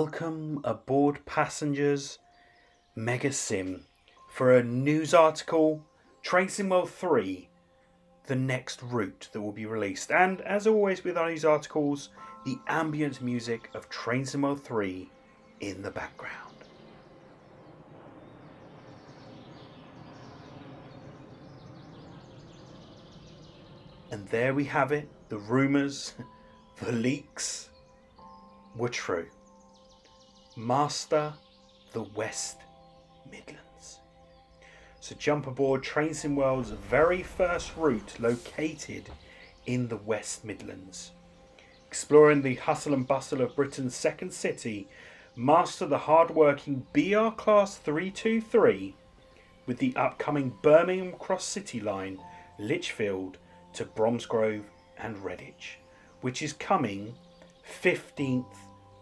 Welcome aboard, passengers. Mega Sim for a news article, Tracing World 3, the next route that will be released. And as always with our news articles, the ambient music of Tracing World 3 in the background. And there we have it. The rumours, the leaks were true. Master the West Midlands. So jump aboard Tracing World's very first route located in the West Midlands. Exploring the hustle and bustle of Britain's second city, master the hard-working BR Class 323 with the upcoming Birmingham Cross-City line, Lichfield to Bromsgrove and Redditch, which is coming 15th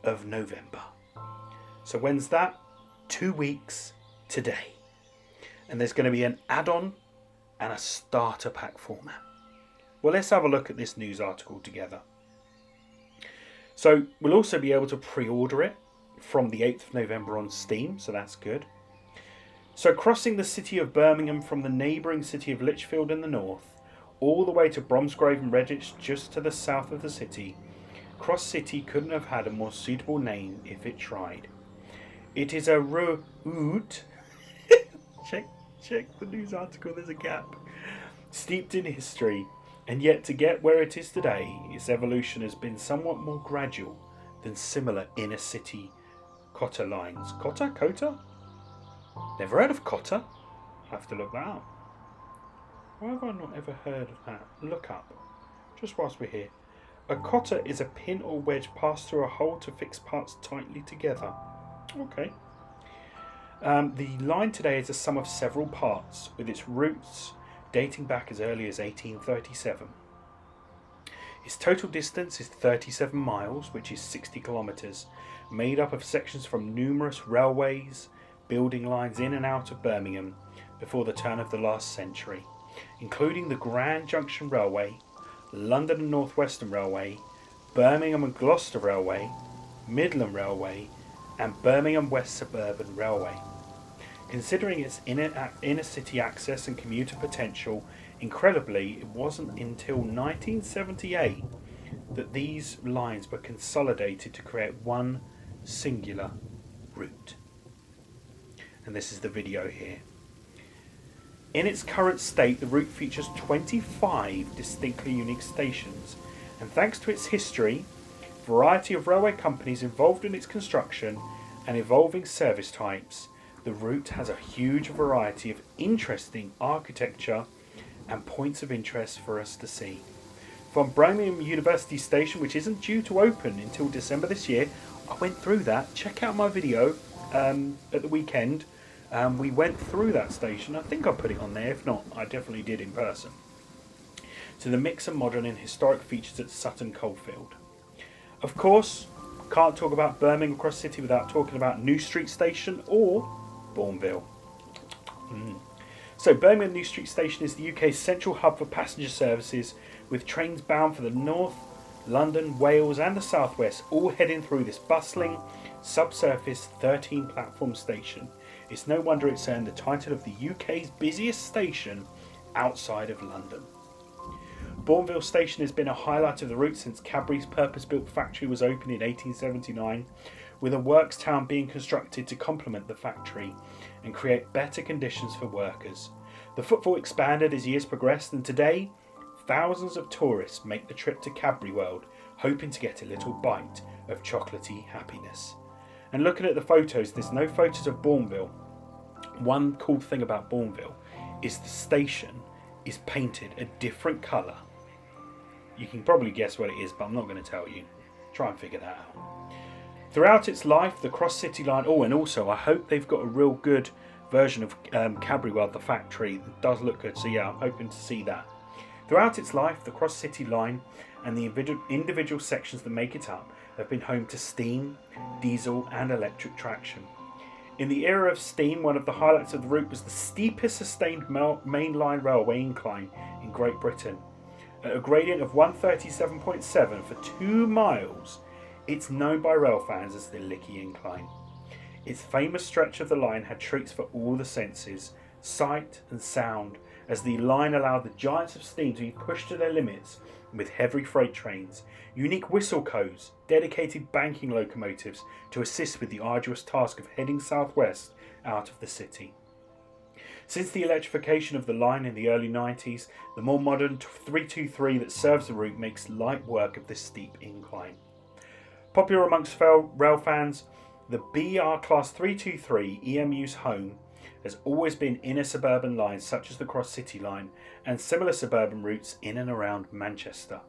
of November. So when's that? 2 weeks today. And there's going to be an add-on and a starter pack format. Well, let's have a look at this news article together. So we'll also be able to pre-order it from the 8th of November on Steam, so that's good. So crossing the city of Birmingham from the neighbouring city of Lichfield in the north, all the way to Bromsgrove and Redditch just to the south of the city, Cross City couldn't have had a more suitable name if it tried. It is a route, check the news article, there's a gap, steeped in history, and yet to get where it is today, its evolution has been somewhat more gradual than similar inner city Cotter lines. Cotter? Never heard of Cotter? I have to look that up. Why have I not ever heard of that? Look up, just whilst we're here. A cotter is a pin or wedge passed through a hole to fix parts tightly together. Okay. The line today is a sum of several parts, with its roots dating back as early as 1837. Its total distance is 37 miles, which is 60 kilometres, made up of sections from numerous railways, building lines in and out of Birmingham before the turn of the last century, including the Grand Junction Railway, London and North Western Railway, Birmingham and Gloucester Railway, Midland Railway, and Birmingham West Suburban Railway. Considering its inner city access and commuter potential, incredibly, it wasn't until 1978 that these lines were consolidated to create one singular route. And this is the video here. In its current state, the route features 25 distinctly unique stations, and thanks to its history, variety of railway companies involved in its construction, and evolving service types, the route has a huge variety of interesting architecture and points of interest for us to see. From Birmingham University Station, which isn't due to open until December this year, I went through that. Check out my video at the weekend. We went through that station. I think I put it on there. If not, I definitely did in person. To the mix of modern and historic features at Sutton Coldfield. Of course, can't talk about Birmingham Cross-City without talking about New Street Station or Bourneville. So Birmingham New Street Station is the UK's central hub for passenger services, with trains bound for the north, London, Wales and the southwest, all heading through this bustling, subsurface 13-platform station. It's no wonder it's earned the title of the UK's busiest station outside of London. Bourneville Station has been a highlight of the route since Cadbury's purpose-built factory was opened in 1879, with a works town being constructed to complement the factory and create better conditions for workers. The footfall expanded as years progressed, and today thousands of tourists make the trip to Cadbury World, hoping to get a little bite of chocolatey happiness. And looking at the photos, there's no photos of Bourneville. One cool thing about Bourneville is the station is painted a different colour. You can probably guess what it is, but I'm not going to tell you. Try and figure that out. Throughout its life, the Cross-City line... Oh, and also, I hope they've got a real good version of Cadbury World, the factory. It does look good, so yeah, I'm hoping to see that. Throughout its life, the Cross-City line and the individual sections that make it up have been home to steam, diesel and electric traction. In the era of steam, one of the highlights of the route was the steepest sustained mainline railway incline in Great Britain. At a gradient of 137.7 for 2 miles, It's known by rail fans as the Lickey incline. Its famous stretch of the line had tricks for all the senses, sight and sound, as the line allowed the giants of steam to be pushed to their limits with heavy freight trains, unique whistle codes, dedicated banking locomotives to assist with the arduous task of heading southwest out of the city. Since the electrification of the line in the early 90s, the more modern 323 that serves the route makes light work of this steep incline. Popular amongst rail fans, the BR Class 323 EMU's home has always been inner suburban lines such as the Cross-City line and similar suburban routes in and around Manchester.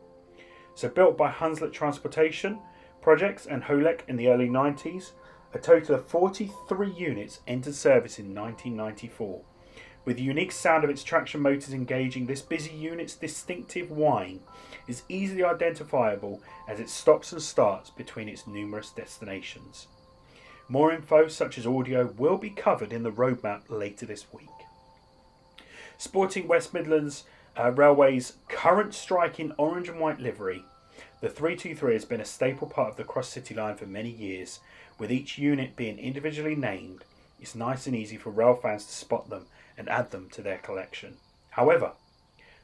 So built by Hunslet Transportation Projects and Holek in the early 90s, a total of 43 units entered service in 1994. With the unique sound of its traction motors engaging, this busy unit's distinctive whine is easily identifiable as it stops and starts between its numerous destinations. More info, such as audio, will be covered in the roadmap later this week. Sporting West Midlands Railway's current strike in orange and white livery, the 323 has been a staple part of the Cross-City line for many years. With each unit being individually named, it's nice and easy for rail fans to spot them and add them to their collection. However,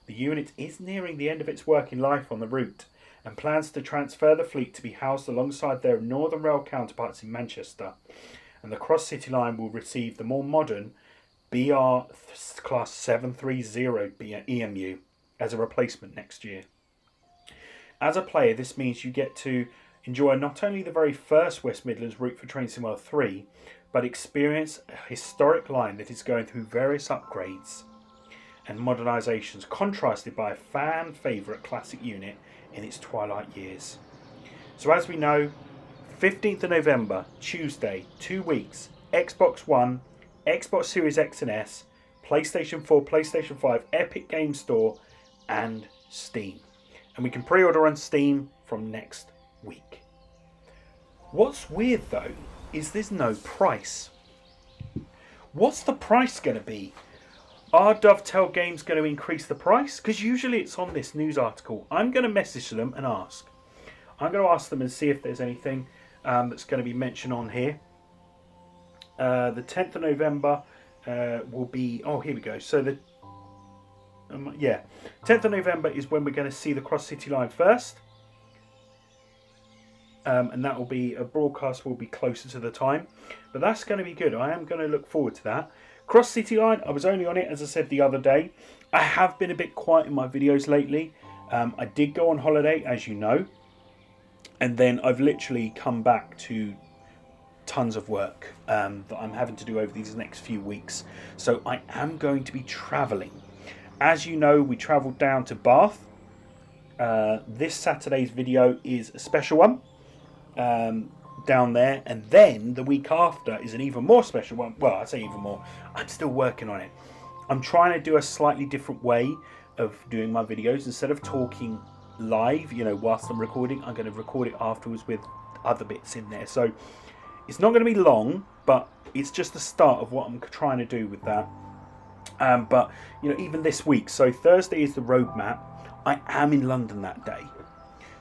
the unit is nearing the end of its working life on the route and plans to transfer the fleet to be housed alongside their Northern Rail counterparts in Manchester, and the Cross-City line will receive the more modern BR Class 730 EMU as a replacement next year. As a player, this means you get to enjoy not only the very first West Midlands route for Train Sim World 3, but experience a historic line that is going through various upgrades and modernisations, contrasted by a fan favourite classic unit in its twilight years. So as we know, 15th of November, Tuesday, 2 weeks, Xbox One, Xbox Series X and S, PlayStation 4, PlayStation 5, Epic Games Store and Steam. And we can pre-order on Steam from next week. What's weird though is there's no price. What's the price going to be? Are Dovetail Games going to increase the price? Because usually it's on this news article. I'm going to message them and ask. I'm going to ask them and see if there's anything that's going to be mentioned on here. The 10th of November will be... Oh, here we go. So the 10th of November is when we're going to see the Cross-City line first. And that will be a broadcast will be closer to the time, but that's going to be good. I am going to look forward to that. Cross-City line, I was only on it, as I said, the other day. I have been a bit quiet in my videos lately. I did go on holiday, as you know, and then I've literally come back to tons of work that I'm having to do over these next few weeks. So I am going to be travelling. As you know, we travelled down to Bath. This Saturday's video is a special one. Down there, and then the week after is an even more special one. Well, I say even more, I'm still working on it. I'm trying to do a slightly different way of doing my videos. Instead of talking live, whilst I'm recording, I'm going to record it afterwards with other bits in there. So it's not going to be long, but it's just the start of what I'm trying to do with that. But even this week, so Thursday is the roadmap. I am in London that day.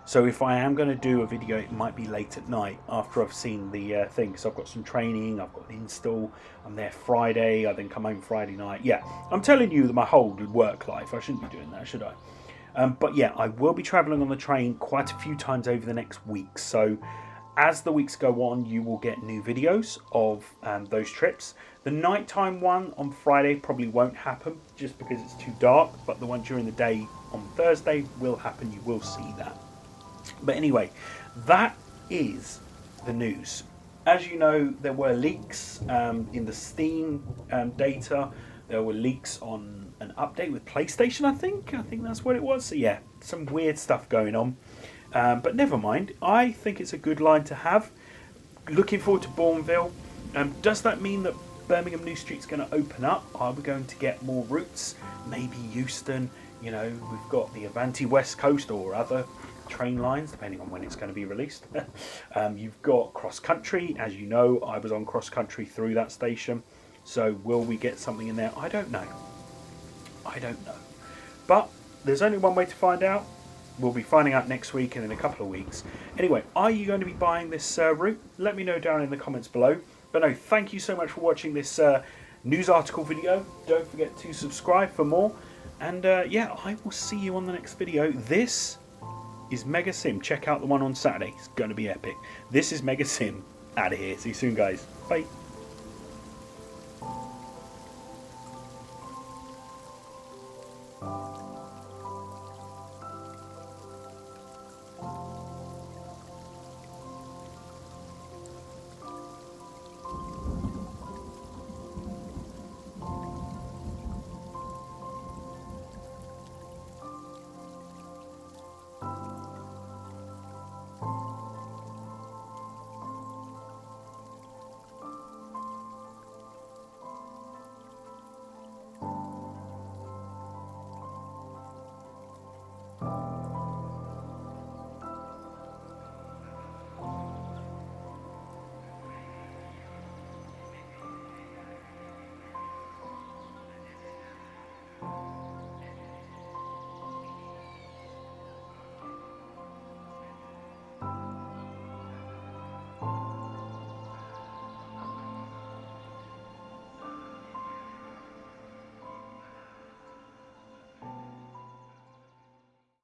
So if I am going to do a video, it might be late at night after I've seen the thing. Because I've got some training, I've got an install, I'm there Friday, I then come home Friday night. Yeah, I'm telling you my whole work life. I shouldn't be doing that, should I? But yeah, I will be travelling on the train quite a few times over the next week. So as the weeks go on, you will get new videos of those trips. The nighttime one on Friday probably won't happen just because it's too dark. But the one during the day on Thursday will happen. You will see that. But anyway, that is the news. As you know, there were leaks in the Steam data. There were leaks on an update with PlayStation, I think that's what it was. So yeah, some weird stuff going on. But never mind. I think it's a good line to have. Looking forward to Bourneville. Does that mean that Birmingham New Street's going to open up? Are we going to get more routes? Maybe Euston. We've got the Avanti West Coast or other train lines, depending on when it's going to be released. You've got cross country. As you know, I was on cross country through that station. So will we get something in there? I don't know. But there's only one way to find out. we'll be finding out next week and in a couple of weeks. Anyway, are you going to be buying this route? Let me know down in the comments below. But no, thank you so much for watching this news article video. Don't forget to subscribe for more. And yeah, I will see you on the next video. This is Mega Sim. Check out the one on Saturday. It's going to be epic. This is Mega Sim. Out of here. See you soon, guys. Bye.